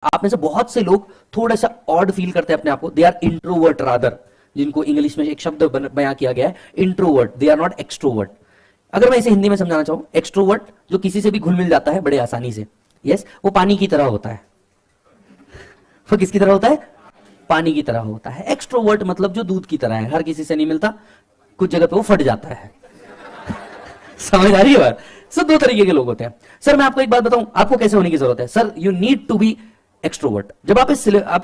आप में से बहुत से लोग थोड़ा सा ऑड फील करते हैं अपने आप को, दे आर इंट्रोवर्ट रादर, जिनको इंग्लिश में एक शब्द बयां किया गया है introvert, they are not extrovert. अगर मैं इसे हिंदी में समझाना चाहूं, एक्सट्रोवर्ट जो किसी से भी घुल मिल जाता है बड़े आसानी से, यस, वो पानी की तरह होता है। वो किसकी तरह होता है? पानी की तरह होता है। एक्सट्रोवर्ट मतलब जो दूध की तरह है, हर किसी से नहीं मिलता, कुछ जगह पे वो फट जाता है। समझ आ रही है बात? सर दो तरीके के लोग होते हैं। सर मैं आपको एक बात बताऊं, आपको कैसे होने की जरूरत है? Sir you need to be extrovert. जब आप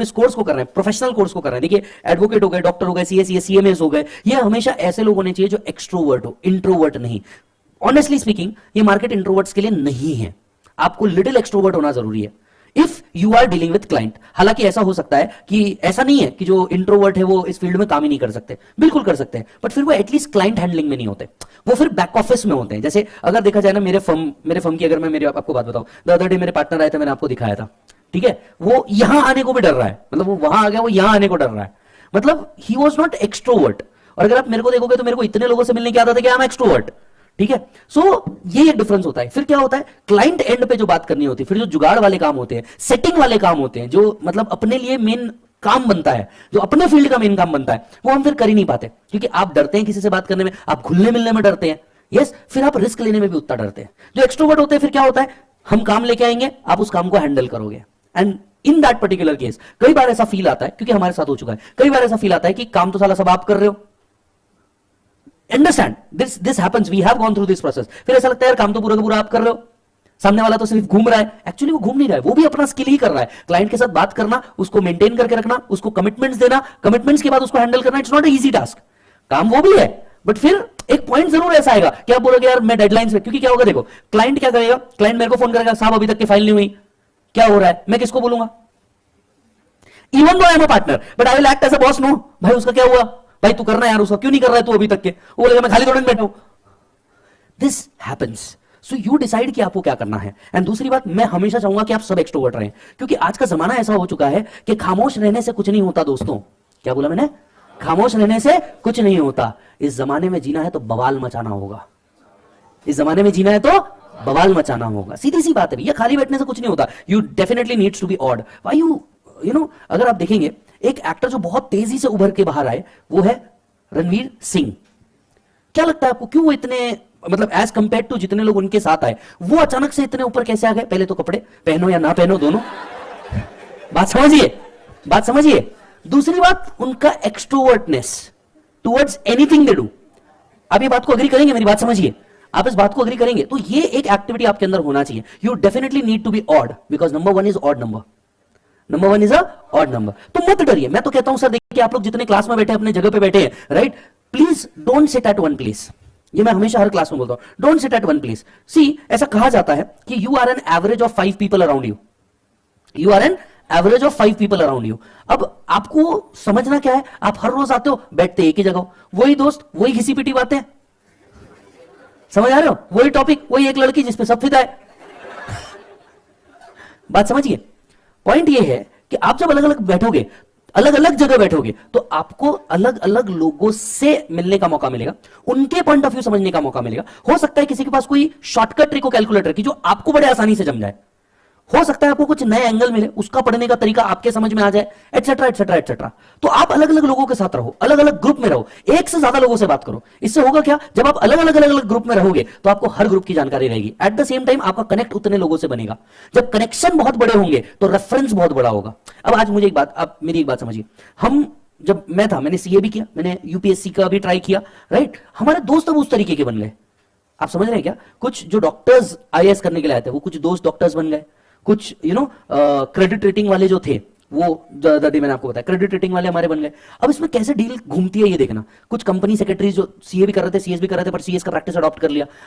इस कोर्स को कर रहे हैं, प्रोफेशनल कोर्स को कर रहे हैं, देखिए एडवोकेट हो गए, डॉक्टर हो गए, सीएस सीएमएस हो गए, ये हमेशा ऐसे लोग होने चाहिए जो एक्सट्रोवर्ट हो, इंट्रोवर्ट नहीं। ऑनेस्टली स्पीकिंग ये मार्केट इंट्रोवर्ट्स के लिए नहीं है, आपको लिटिल एक्सट्रोवर्ट होना जरूरी है if you are dealing with client. हालांकि ऐसा हो सकता है कि ऐसा नहीं है कि जो इंट्रोवर्ट है वो इस फील्ड में काम ही नहीं कर सकते, बिल्कुल कर सकते हैं, बट फिर वो एटलीस्ट क्लाइंट हैंडलिंग में नहीं होते, वो फिर बैक ऑफिस में होते हैं। जैसे अगर देखा जाए ना, मेरे फर्म की अगर मैं मेरे आपको बात बताऊं, द अदर डे मेरे पार्टनर आए थे, मैंने आपको दिखाया था, ठीक है, वो यहां आने को भी डर रहा है, मतलब वो वहां आ गया, वो यहां आने को डर रहा है, मतलब ही वॉज नॉट एक्सट्रोवर्ट। और अगर आप मेरे को देखोगे तो मेरे को इतने लोगों से मिलने की आदत है कि आई एम एक्सट्रोवर्ट, ठीक है। सो ये एक डिफरेंस होता है। फिर क्या होता है, क्लाइंट एंड पे जो बात करनी होती है, फिर जो जुगाड़ वाले काम होते हैं, सेटिंग वाले काम होते हैं, जो मतलब अपने लिए मेन काम बनता है, जो अपने फील्ड का मेन काम बनता है, वो हम फिर कर ही नहीं पाते, क्योंकि आप डरते हैं किसी से बात करने में, आप घुलने मिलने में डरते हैं, यस, फिर आप रिस्क लेने में भी उतना डरते हैं। जो एक्सट्रोवर्ट होते हैं फिर क्या होता है, हम काम लेके आएंगे, आप उस काम को हैंडल करोगे। And in that particular case कई बार ऐसा फील आता है, क्योंकि हमारे साथ हो चुका है, कई बार ऐसा फील आता है कि काम तो साला सब आप कर रहे हो। Understand, this happens, we have gone through this process. फिर ऐसा लगता है यार काम तो पूरा का पूरा आप कर रहे हो, सामने वाला तो सिर्फ घूम रहा है। एक्चुअली वो घूम नहीं रहा है, वो भी अपना स्किल ही कर रहा है। क्लाइंट के साथ बात करना, उसको मेंटेन करके रखना, उसको कमिटमेंट्स देना, कमिटमेंट्स के बाद उसको हैंडल करना, इट्स नॉट इजी टास्क। काम वो भी है, बट फिर एक पॉइंट जरूर ऐसा आएगा कि आप बोलोगे यार मैं डेडलाइंस में, क्योंकि क्या होगा देखो, क्लाइंट क्या करेगा, क्लाइंट मेरे को फोन करेगा, साहब अभी तक की फाइल नहीं हुई, क्या हो रहा है, मैं किसको बोलूंगा? Even though I am a partner but I will act as a boss. No भाई उसका क्या हुआ, भाई तू करना यार, उसका क्यों नहीं कर रहा है तू अभी तक के? वो बोलेगा मैं खाली थोड़ी बैठा हूं। This happens, so you decide कि आपको क्या करना है। एंड दूसरी बात, मैं हमेशा चाहूंगा कि आप सब एक्सट्रोवर्ट रहें, क्योंकि आज का जमाना ऐसा हो चुका है कि खामोश रहने से कुछ नहीं होता दोस्तों। क्या बोला मैंने? खामोश रहने से कुछ नहीं होता। इस जमाने में जीना है तो बवाल मचाना होगा, इस जमाने में जीना है तो बवाल मचाना होगा, सीधी सी बात है भैया, खाली बैठने से कुछ नहीं होता। You definitely needs to be odd. Why you know, अगर आप देखेंगे एक एक्टर जो बहुत तेजी से उभर के बाहर आए वो है रणवीर सिंह। क्या लगता है आपको, क्यों वो इतने, मतलब एज कंपेयर टू जितने लोग उनके साथ आए, वो अचानक से इतने ऊपर कैसे आ गए? पहले तो कपड़े पहनो या ना पहनो दोनों, बात समझिए, बात समझिए। दूसरी बात, उनका एक्सट्रोवर्टनेस टुवर्ड्स एनीथिंग दे डू। आप ये बात को अग्री करेंगे, मेरी बात समझिए, आप इस बात को अग्री करेंगे, तो ये एक एक्टिविटी आपके अंदर होना चाहिए। You definitely need to be odd, because number one is odd number, number one is a odd number. तो मत डरिए, मैं तो कहता हूं सर देखिए, आप लोग जितने क्लास में बैठे अपने जगह पे बैठे हैं, right, please don't sit at one place. ये मैं हमेशा हर क्लास में बोलता हूं, don't sit at one place. See, ऐसा कहा जाता है कि you are an average of 5 people around you, you are an average of 5 people around you. अब आपको समझना क्या है, आप हर रोज आते हो, बैठते एक ही जगह, वही दोस्त, वही घिसी पिटी बातें, समझ आ रहे हो, वही टॉपिक, वही एक लड़की जिसपे सब फिदा है। बात समझिए, पॉइंट ये है कि आप जब अलग अलग बैठोगे, अलग अलग जगह बैठोगे, तो आपको अलग अलग लोगों से मिलने का मौका मिलेगा, उनके पॉइंट ऑफ व्यू समझने का मौका मिलेगा। हो सकता है किसी के पास कोई शॉर्टकट ट्रिक हो कैलकुलेटर की जो आपको बड़े आसानी से जम जाए, हो सकता है आपको कुछ नए एंगल मिले, उसका पढ़ने का तरीका आपके समझ में आ जाए, एटसेट्रा एटसेट्रा एटसेट्रा। तो आप अलग अलग लोगों के साथ रहो, अलग अलग ग्रुप में रहो, एक से ज्यादा लोगों से बात करो। इससे होगा क्या, जब आप अलग अलग अलग अलग ग्रुप में रहोगे तो आपको हर ग्रुप की जानकारी रहेगी। एट द सेम टाइम आपका कनेक्ट उतने लोगों से बनेगा। जब कनेक्शन बहुत बड़े होंगे तो रेफरेंस बहुत बड़ा होगा। अब आज मुझे एक बात, आप मेरी एक बात समझिए, हम जब मैं था, मैंने सीए भी किया, मैंने यूपीएससी का भी ट्राई किया, राइट, हमारे दोस्त अब उस तरीके के बन गए। आप समझ रहे हैं क्या, कुछ जो डॉक्टर्स आईएएस करने के लिए आए थे, वो कुछ दोस्त डॉक्टर्स बन गए, कुछ क्रेडिट रेटिंग वाले जो थे, वो दादी मैंने आपको बताया क्रेडिट रेटिंग वाले हमारे बन गए। अब इसमें कैसे डील घूमती है ये देखना। कुछ कंपनी सेक्रेटरी जो सीए भी कर रहे थे, सीएस भी कर रहे थे, पर सीएस का प्रैक्टिस अडॉप्ट कर लिया,